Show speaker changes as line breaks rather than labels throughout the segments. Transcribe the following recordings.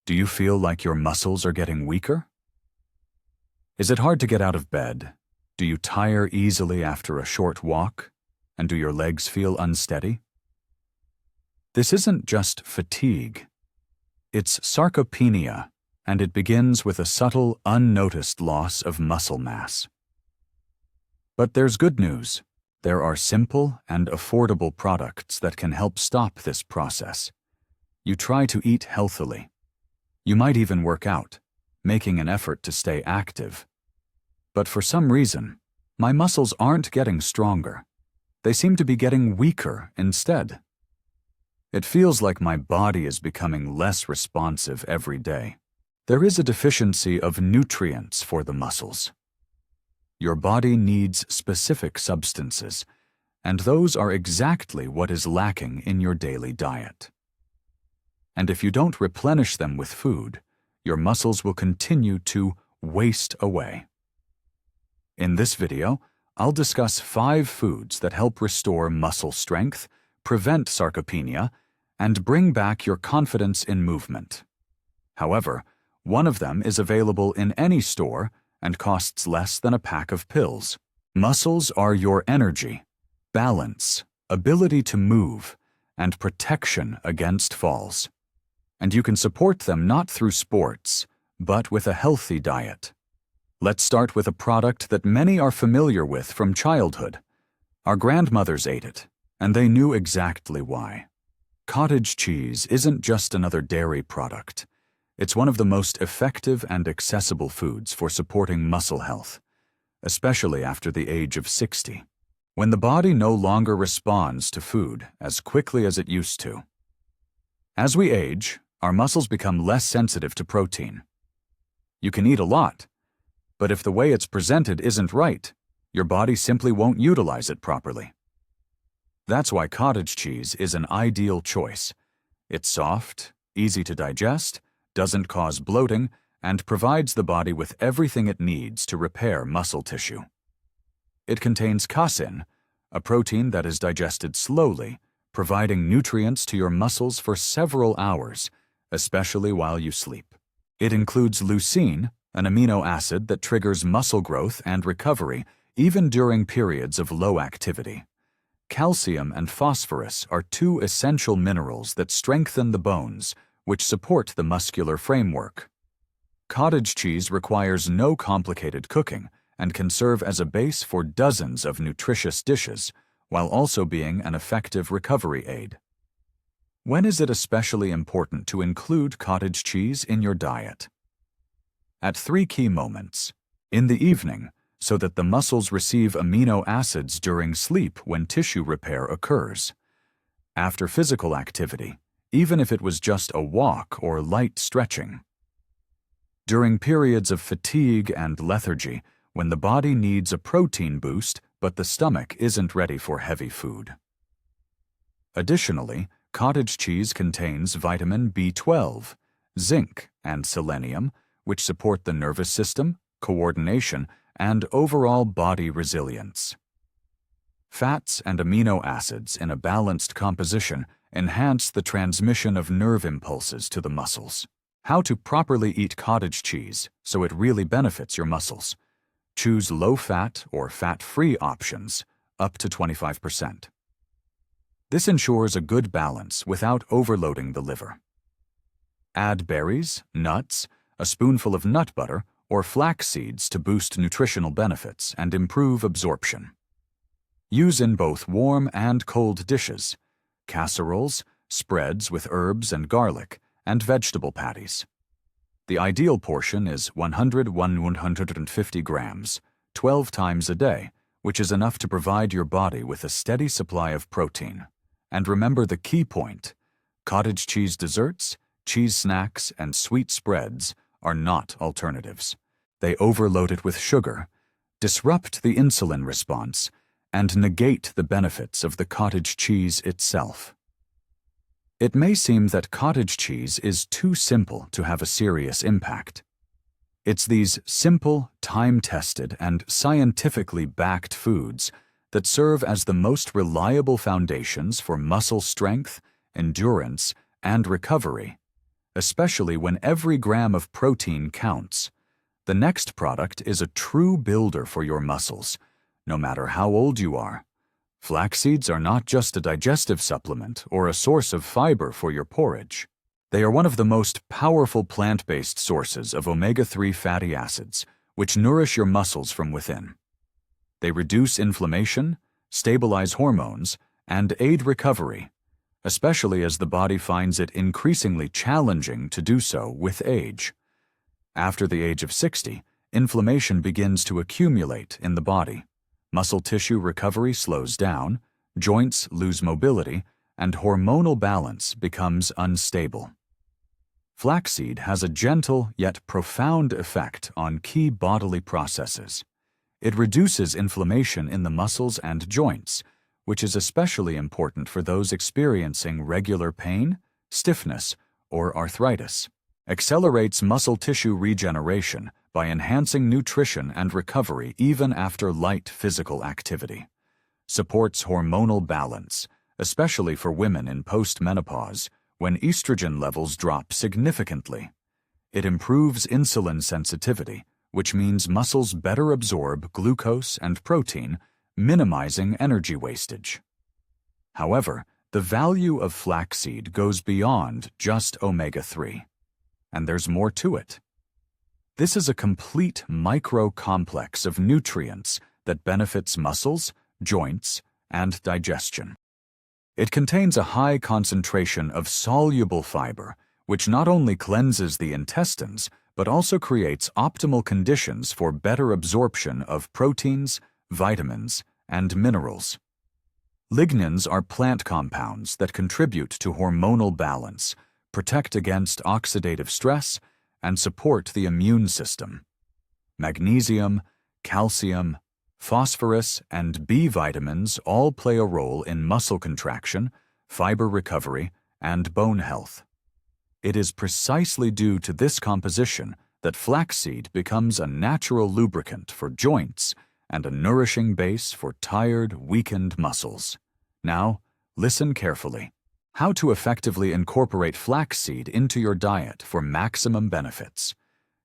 Do you feel like your muscles are getting weaker? Is it hard to get out of bed? Do you tire easily after a short walk? And do your legs feel unsteady? This isn't just fatigue. It's sarcopenia, and it begins with a subtle, unnoticed loss of muscle mass. But there's good news. There are simple and affordable products that can help stop this process. You try to eat healthily. You might even work out, making an effort to stay active. But for some reason, my muscles aren't getting stronger. They seem to be getting weaker instead. It feels like my body is becoming less responsive every day. There is a deficiency of nutrients for the muscles. Your body needs specific substances, and those are exactly what is lacking in your daily diet. And if you don't replenish them with food, your muscles will continue to waste away. In this video, I'll discuss 5 foods that help restore muscle strength, prevent sarcopenia, and bring back your confidence in movement. However, one of them is available in any store and costs less than a pack of pills. Muscles are your energy, balance, ability to move, and protection against falls. And you can support them not through sports, but with a healthy diet. Let's start with a product that many are familiar with from childhood. Our grandmothers ate it, and they knew exactly why. Cottage cheese isn't just another dairy product. It's one of the most effective and accessible foods for supporting muscle health, especially after the age of 60, when the body no longer responds to food as quickly as it used to. As we age, our muscles become less sensitive to protein. You can eat a lot, but if the way it's presented isn't right, your body simply won't utilize it properly. That's why cottage cheese is an ideal choice. It's soft, easy to digest, doesn't cause bloating, and provides the body with everything it needs to repair muscle tissue. It contains casein, a protein that is digested slowly, providing nutrients to your muscles for several hours, especially while you sleep. It includes leucine, an amino acid that triggers muscle growth and recovery even during periods of low activity. Calcium and phosphorus are 2 essential minerals that strengthen the bones, which support the muscular framework. Cottage cheese requires no complicated cooking and can serve as a base for dozens of nutritious dishes, while also being an effective recovery aid. When is it especially important to include cottage cheese in your diet? At 3 key moments. In the evening, so that the muscles receive amino acids during sleep when tissue repair occurs. After physical activity, even if it was just a walk or light stretching. During periods of fatigue and lethargy, when the body needs a protein boost but the stomach isn't ready for heavy food. Additionally, cottage cheese contains vitamin B12, zinc, and selenium, which support the nervous system, coordination, and overall body resilience. Fats and amino acids in a balanced composition enhance the transmission of nerve impulses to the muscles. How to properly eat cottage cheese so it really benefits your muscles. Choose low-fat or fat-free options, up to 25%. This ensures a good balance without overloading the liver. Add berries, nuts, a spoonful of nut butter, or flax seeds to boost nutritional benefits and improve absorption. Use in both warm and cold dishes, casseroles, spreads with herbs and garlic, and vegetable patties. The ideal portion is 100–150 grams, 12 times a day, which is enough to provide your body with a steady supply of protein. And remember the key point: cottage cheese desserts, cheese snacks, and sweet spreads are not alternatives. They overload it with sugar, disrupt the insulin response, and negate the benefits of the cottage cheese itself. It may seem that cottage cheese is too simple to have a serious impact. It's these simple, time-tested, and scientifically backed foods that serve as the most reliable foundations for muscle strength, endurance, and recovery, especially when every gram of protein counts. The next product is a true builder for your muscles, no matter how old you are. Flax seeds are not just a digestive supplement or a source of fiber for your porridge. They are one of the most powerful plant-based sources of omega-3 fatty acids, which nourish your muscles from within. They reduce inflammation, stabilize hormones, and aid recovery, especially as the body finds it increasingly challenging to do so with age. After the age of 60, inflammation begins to accumulate in the body. Muscle tissue recovery slows down, joints lose mobility, and hormonal balance becomes unstable. Flaxseed has a gentle yet profound effect on key bodily processes. It reduces inflammation in the muscles and joints, which is especially important for those experiencing regular pain, stiffness, or arthritis. Accelerates muscle tissue regeneration by enhancing nutrition and recovery even after light physical activity. Supports hormonal balance, especially for women in postmenopause, when estrogen levels drop significantly. It improves insulin sensitivity, which means muscles better absorb glucose and protein, minimizing energy wastage. However, the value of flaxseed goes beyond just omega-3, and there's more to it. This is a complete micro-complex of nutrients that benefits muscles, joints, and digestion. It contains a high concentration of soluble fiber, which not only cleanses the intestines, but also creates optimal conditions for better absorption of proteins, vitamins, and minerals. Lignans are plant compounds that contribute to hormonal balance, protect against oxidative stress, and support the immune system. Magnesium, calcium, phosphorus, and B vitamins all play a role in muscle contraction, fiber recovery, and bone health. It is precisely due to this composition that flaxseed becomes a natural lubricant for joints and a nourishing base for tired, weakened muscles. Now, listen carefully. How to effectively incorporate flaxseed into your diet for maximum benefits.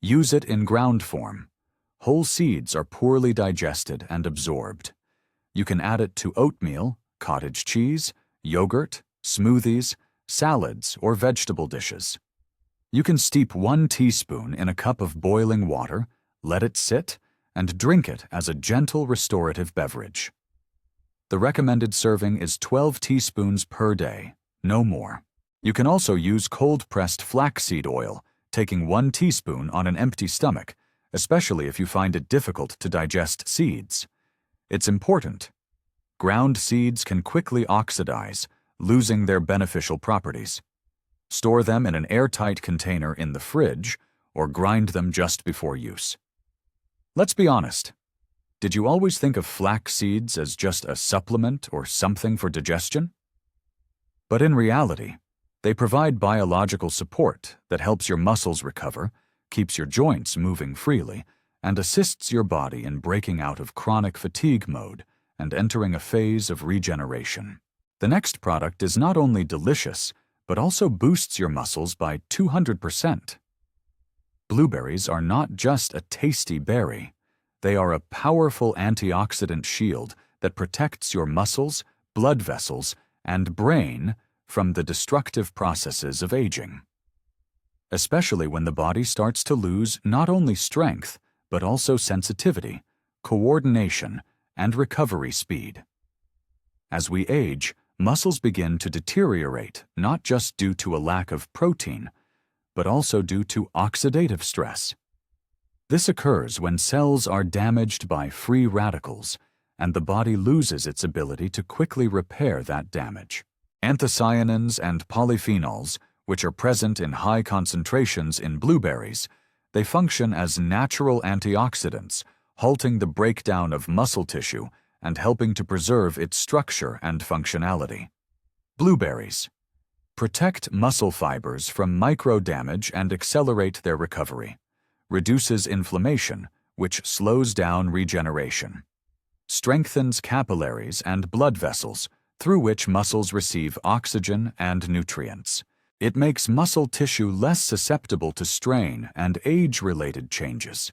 Use it in ground form. Whole seeds are poorly digested and absorbed. You can add it to oatmeal, cottage cheese, yogurt, smoothies, salads, or vegetable dishes. You can steep 1 teaspoon in a cup of boiling water, let it sit, and drink it as a gentle restorative beverage. The recommended serving is 12 teaspoons per day, no more. You can also use cold-pressed flaxseed oil, taking 1 teaspoon on an empty stomach, especially if you find it difficult to digest seeds. It's important. Ground seeds can quickly oxidize, losing their beneficial properties. Store them in an airtight container in the fridge or grind them just before use. Let's be honest. Did you always think of flax seeds as just a supplement or something for digestion? But in reality, they provide biological support that helps your muscles recover, keeps your joints moving freely, and assists your body in breaking out of chronic fatigue mode and entering a phase of regeneration. The next product is not only delicious, but also boosts your muscles by 200%. Blueberries are not just a tasty berry. They are a powerful antioxidant shield that protects your muscles, blood vessels, and brain from the destructive processes of aging, especially when the body starts to lose not only strength, but also sensitivity, coordination, and recovery speed. As we age, muscles begin to deteriorate not just due to a lack of protein, but also due to oxidative stress. This occurs when cells are damaged by free radicals, and the body loses its ability to quickly repair that damage. Anthocyanins and polyphenols, which are present in high concentrations in blueberries, they function as natural antioxidants, halting the breakdown of muscle tissue and helping to preserve its structure and functionality. Blueberries protect muscle fibers from micro-damage and accelerate their recovery, reduces inflammation, which slows down regeneration, strengthens capillaries and blood vessels, through which muscles receive oxygen and nutrients, It makes muscle tissue less susceptible to strain and age-related changes.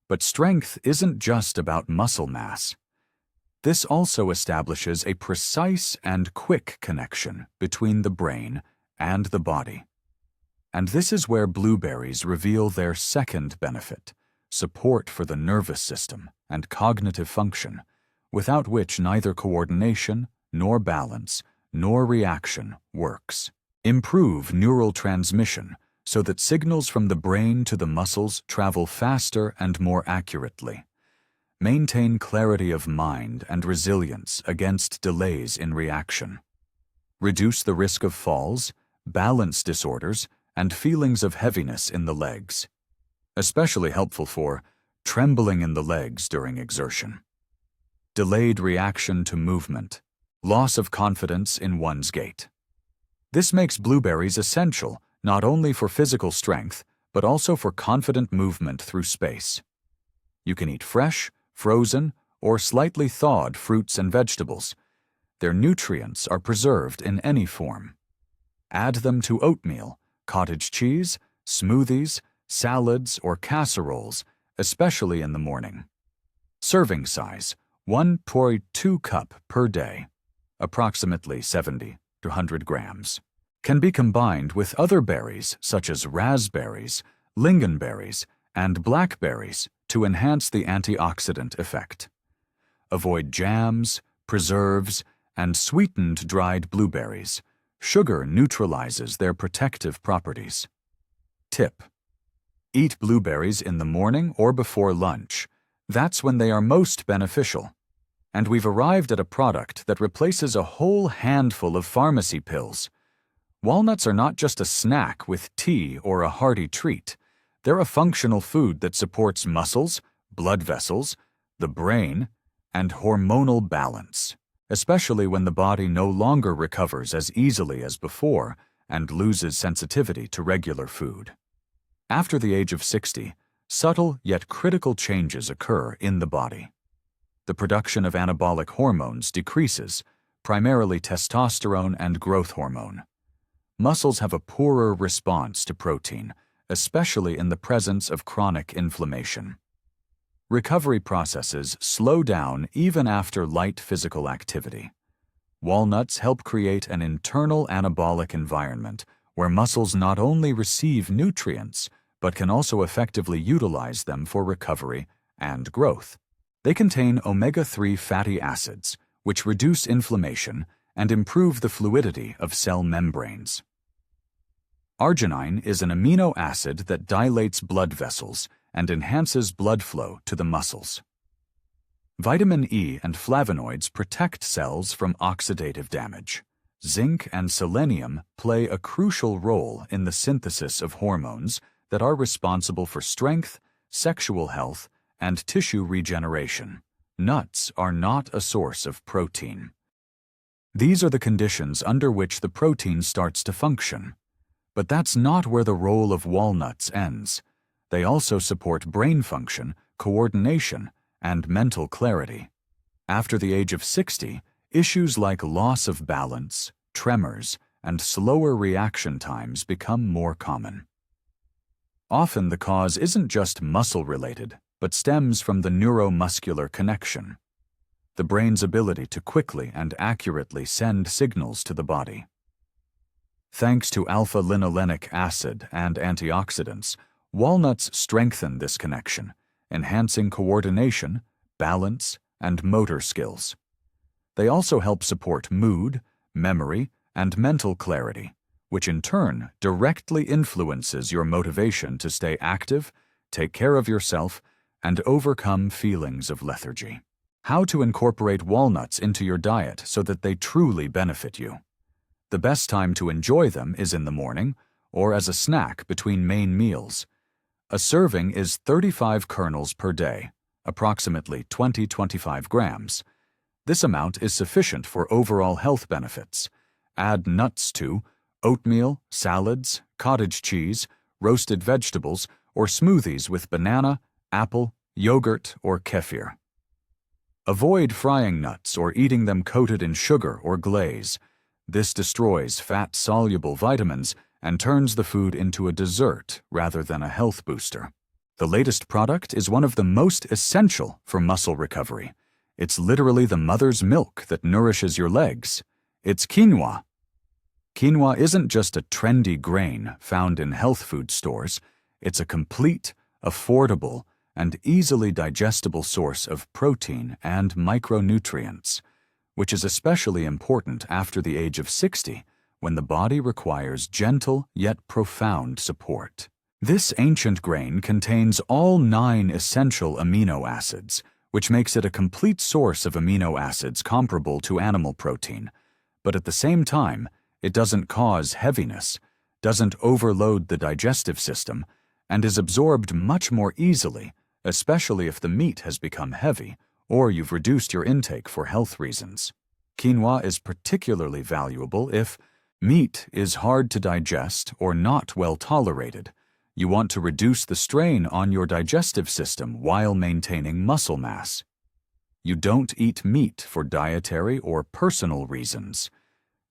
But strength isn't just about muscle mass. This also establishes a precise and quick connection between the brain and the body. And this is where blueberries reveal their second benefit: support for the nervous system and cognitive function, without which neither coordination, nor balance, nor reaction works. Improve neural transmission so that signals from the brain to the muscles travel faster and more accurately. Maintain clarity of mind and resilience against delays in reaction. Reduce the risk of falls, balance disorders, and feelings of heaviness in the legs. Especially helpful for trembling in the legs during exertion. Delayed reaction to movement. Loss of confidence in one's gait. This makes blueberries essential not only for physical strength, but also for confident movement through space. You can eat fresh, frozen, or slightly thawed fruits and vegetables. Their nutrients are preserved in any form. Add them to oatmeal, cottage cheese, smoothies, salads, or casseroles, especially in the morning. Serving size: 1.2 cup per day, approximately 70 to 100 grams. Can be combined with other berries such as raspberries, lingonberries, and blackberries to enhance the antioxidant effect. Avoid jams, preserves, and sweetened dried blueberries. Sugar neutralizes their protective properties. Tip: eat blueberries in the morning or before lunch. That's when they are most beneficial. And we've arrived at a product that replaces a whole handful of pharmacy pills. Walnuts are not just a snack with tea or a hearty treat. They're a functional food that supports muscles, blood vessels, the brain, and hormonal balance, especially when the body no longer recovers as easily as before and loses sensitivity to regular food. After the age of 60, subtle yet critical changes occur in the body. The production of anabolic hormones decreases, primarily testosterone and growth hormone. Muscles have a poorer response to protein, especially in the presence of chronic inflammation. Recovery processes slow down even after light physical activity. Walnuts help create an internal anabolic environment where muscles not only receive nutrients, but can also effectively utilize them for recovery and growth. They contain omega-3 fatty acids, which reduce inflammation and improve the fluidity of cell membranes. Arginine is an amino acid that dilates blood vessels and enhances blood flow to the muscles. Vitamin E and flavonoids protect cells from oxidative damage. Zinc and selenium play a crucial role in the synthesis of hormones that are responsible for strength, sexual health, and tissue regeneration. Nuts are not a source of protein. These are the conditions under which the protein starts to function. But that's not where the role of walnuts ends. They also support brain function, coordination, and mental clarity. After the age of 60, issues like loss of balance, tremors, and slower reaction times become more common. Often the cause isn't just muscle-related, but stems from the neuromuscular connection, the brain's ability to quickly and accurately send signals to the body. Thanks to alpha-linolenic acid and antioxidants, walnuts strengthen this connection, enhancing coordination, balance, and motor skills. They also help support mood, memory, and mental clarity, which in turn directly influences your motivation to stay active, take care of yourself, and overcome feelings of lethargy. How to incorporate walnuts into your diet so that they truly benefit you. The best time to enjoy them is in the morning or as a snack between main meals. A serving is 35 kernels per day, approximately 20-25 grams. This amount is sufficient for overall health benefits. Add nuts to oatmeal, salads, cottage cheese, roasted vegetables, or smoothies with banana, apple, yogurt, or kefir. Avoid frying nuts or eating them coated in sugar or glaze. This destroys fat-soluble vitamins and turns the food into a dessert rather than a health booster. The latest product is one of the most essential for muscle recovery. It's literally the mother's milk that nourishes your legs. It's quinoa. Quinoa isn't just a trendy grain found in health food stores. It's a complete, affordable, and easily digestible source of protein and micronutrients, which is especially important after the age of 60, when the body requires gentle yet profound support. This ancient grain contains all 9 essential amino acids, which makes it a complete source of amino acids comparable to animal protein. But at the same time, it doesn't cause heaviness, doesn't overload the digestive system, and is absorbed much more easily, especially if the meat has become heavy or you've reduced your intake for health reasons. Quinoa is particularly valuable if meat is hard to digest or not well tolerated. You want to reduce the strain on your digestive system while maintaining muscle mass. You don't eat meat for dietary or personal reasons.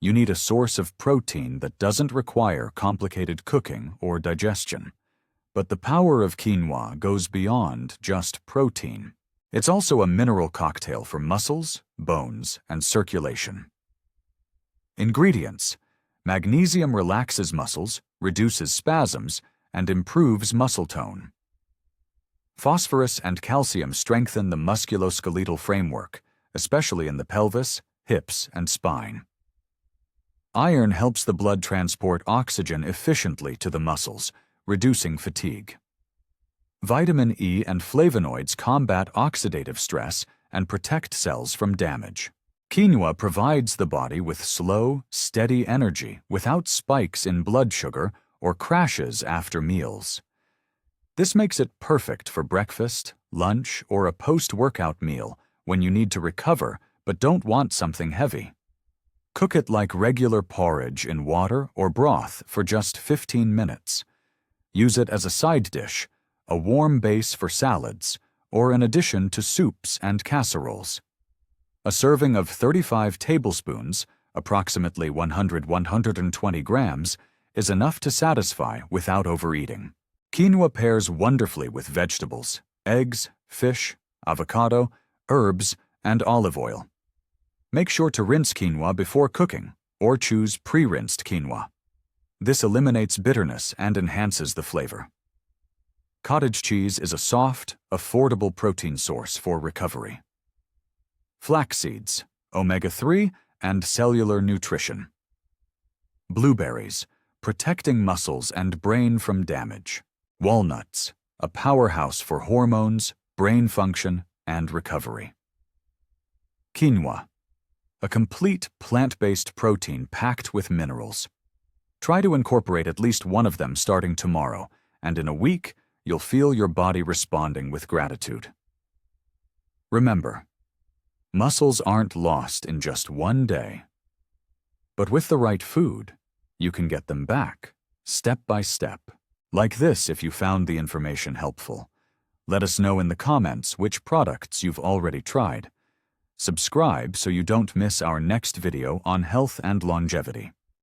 You need a source of protein that doesn't require complicated cooking or digestion. But the power of quinoa goes beyond just protein. It's also a mineral cocktail for muscles, bones, and circulation. Ingredients: magnesium relaxes muscles, reduces spasms, and improves muscle tone. Phosphorus and calcium strengthen the musculoskeletal framework, especially in the pelvis, hips, and spine. Iron helps the blood transport oxygen efficiently to the muscles, reducing fatigue. Vitamin E and flavonoids combat oxidative stress and protect cells from damage. Quinoa provides the body with slow, steady energy without spikes in blood sugar or crashes after meals. This makes it perfect for breakfast, lunch, or a post-workout meal when you need to recover but don't want something heavy. Cook it like regular porridge in water or broth for just 15 minutes. Use it as a side dish, a warm base for salads, or an addition to soups and casseroles. A serving of 35 tablespoons, approximately 100–120 grams, is enough to satisfy without overeating. Quinoa pairs wonderfully with vegetables, eggs, fish, avocado, herbs, and olive oil. Make sure to rinse quinoa before cooking, or choose pre-rinsed quinoa. This eliminates bitterness and enhances the flavor. Cottage cheese is a soft, affordable protein source for recovery. Flaxseeds, omega-3, and cellular nutrition. Blueberries, protecting muscles and brain from damage. Walnuts, a powerhouse for hormones, brain function, and recovery. Quinoa, a complete plant-based protein packed with minerals. Try to incorporate at least one of them starting tomorrow, and in a week, you'll feel your body responding with gratitude. Remember, muscles aren't lost in just one day. But with the right food, you can get them back, step by step. Like this if you found the information helpful. Let us know in the comments which products you've already tried. Subscribe so you don't miss our next video on health and longevity.